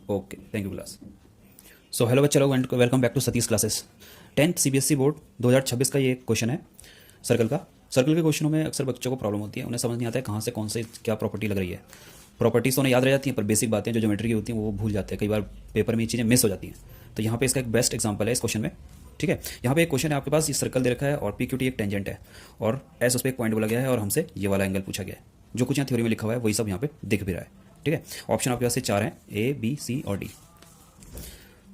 Okay, thank you class. So hello बच्चे लोग and welcome back to Satish classes. 10th CBSE board 2026 का ये question है सर्कल का। सर्कल के क्वेश्चनों में अक्सर बच्चों को प्रॉब्लम होती है, उन्हें समझ नहीं आता है कहाँ से कौन से क्या प्रॉपर्टी लग रही है। प्रॉपर्टीज तो उन्हें याद रह जाती हैं, पर बेसिक बातें जो ज्योमेट्री की होती हैं वो भूल जाते हैं। कई बार पेपर में ये चीज़ें मिस हो जाती हैं। तो यहाँ पे इसका एक बेस्ट एग्जाम्पल है इस क्वेश्चन में। ठीक है, यहाँ पे एक क्वेश्चन है, आपके पास ये सर्कल दे रखा है और पी क्यू टी एक टेंजेंट है और एस उस पर एक पॉइंट बोला गया है और हमसे ये वाला एंगल पूछा गया है। जो कुछ यहाँ थ्योरी में लिखा हुआ है वही सब यहाँ पे दिख भी रहा है। ठीक है, ऑप्शन आपके पास से 4 हैं, ए बी सी और डी।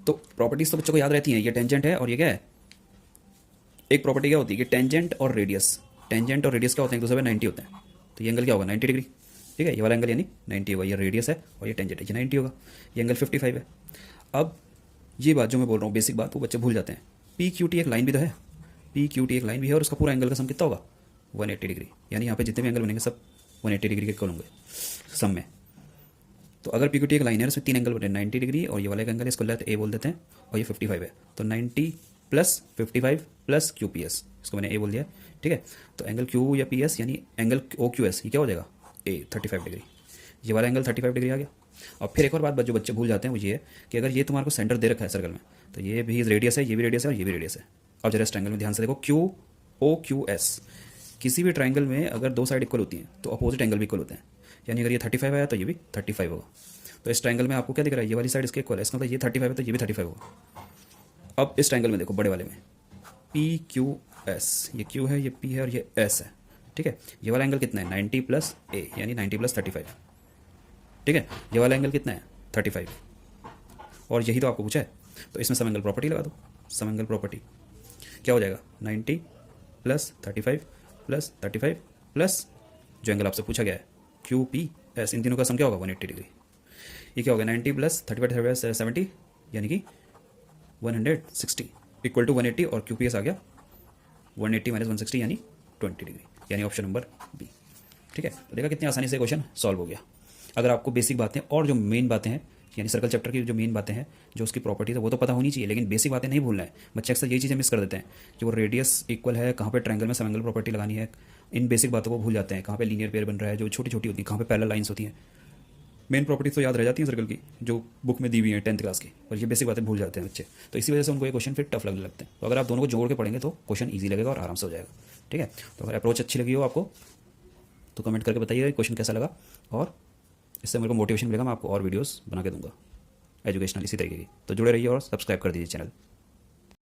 तो प्रॉपर्टीज तो बच्चों को याद रहती हैं, ये टेंजेंट है और ये क्या है। एक प्रॉपर्टी क्या होती है कि टेंजेंट और रेडियस, टेंजेंट और रेडियस क्या होते हैं, एक दूसरे पे 90 होते हैं। तो ये एंगल क्या होगा, 90 डिग्री। ठीक है, ये वाला एंगल यानी 90 होगा। ये रेडियस है और ये टेंजेंट है, ये 90 होगा। ये एंगल 55 है। अब ये बात जो मैं बोल रहा हूँ बेसिक बात, वो बच्चे भूल जाते हैं। पी क्यू टी एक लाइन भी तो है, पी क्यू टी एक लाइन भी है और उसका पूरा एंगल का सम कितना होगा, 180 डिग्री। यानी यहाँ पे जितने भी एंगल बनेंगे सब 180 डिग्री के इक्वल होंगे सम में। तो अगर पी क्यू टी एक लाइन है उसमें 3 एंगल बने, 90 डिग्री और ये वाला एक एंगल इसको लेते ए बोल देते हैं और ये 55 है। तो 90 plus 55 plus Q P S, इसको मैंने ए बोल दिया। ठीक है, तो एंगल क्यू या पी एस यानी एंगल ओ क्यू एस, ये क्या हो जाएगा, ए 35 डिग्री। ये वाला एंगल 35 डिग्री आ गया। और फिर एक और बात जो बच्चे भूल जाते हैं वो ये है कि अगर ये तुम्हारे को सेंटर दे रखा है सर्कल में, तो ये भी रेडियस है, ये भी रेडियस है और ये भी रेडियस है। अब जरा इस ट्रायंगल में ध्यान से देखो, क्यू ओ क्यू एस, किसी भी ट्रायंगल में अगर दो साइड इक्वल होती हैं तो अपोजिट एंगल भी इक्वल होते हैं। यानी अगर ये 35 है तो ये भी 35 होगा। तो इस ट्रायंगल में आपको क्या दिख रहा है, ये वाली साइड इसके इक्वल है, इसका मतलब ये 35 है तो ये भी 35 होगा। अब इस ट्रायंगल में देखो, बड़े वाले में पी क्यू एस, ये क्यू है, ये पी है और ये एस है। ठीक है, ये वाला एंगल कितना है, 90 प्लस ए यानी 90 प्लस 35। ठीक है, ये वाला एंगल कितना है, 35। और यही तो आपको पूछा है, तो इसमें सम एंगल प्रॉपर्टी लगा दो। सम एंगल प्रॉपर्टी क्या हो जाएगा, 90 प्लस 35 प्लस 35 प्लस जो एंगल आपसे पूछा गया है क्यू पी एस, इन तीनों का सम क्या होगा, 180 डिग्री। ये क्या होगा, 90 प्लस 35 70 यानी कि 160 इक्वल टू 180 और क्यू पी एस आ गया 180 माइनस 160 यानी 20 डिग्री, यानी ऑप्शन नंबर बी। ठीक है, तो देखा कितनी आसानी से क्वेश्चन सॉल्व हो गया। अगर आपको बेसिक बातें और जो मेन बातें हैं, यानी सर्कल चैप्टर की जो मेन बातें हैं, जो उसकी प्रॉपर्टीज है वो तो पता होनी चाहिए, लेकिन बेसिक बातें नहीं भूलना है। बच्चे अक्सर यही चीज़ें मिस कर देते हैं कि वो रेडियस इक्वल है, कहाँ पे ट्रायंगल में सम एंगल प्रॉपर्टी लगानी है, इन बेसिक बातों को भूल जाते हैं। कहाँ पे लीनियर पेयर बन रहा है, जो छोटी छोटी होती है, कहाँ पे पैरेलल लाइंस होती हैं। मेन प्रॉपर्टीज तो याद रह जाती हैं सर्कल की, जो बुक में दी हुई है 10th क्लास की, और ये बेसिक बातें भूल जाते हैं बच्चे। तो इसी वजह से उनको ये क्वेश्चन फिर टफ लगने लगते हैं। तो अगर आप दोनों को जोड़ के पढ़ेंगे तो क्वेश्चन ईजी लगेगा और आराम से हो जाएगा। ठीक है, तो अगर अप्रोच अच्छी लगी हो आपको तो कमेंट करके बताइए क्वेश्चन कैसा लगा, और इससे मेरे को मोटिवेशन मिलेगा, मैं आपको और वीडियोस बना के दूंगा एजुकेशनल इसी तरीके की। तो जुड़े रहिए और सब्सक्राइब कर दीजिए चैनल।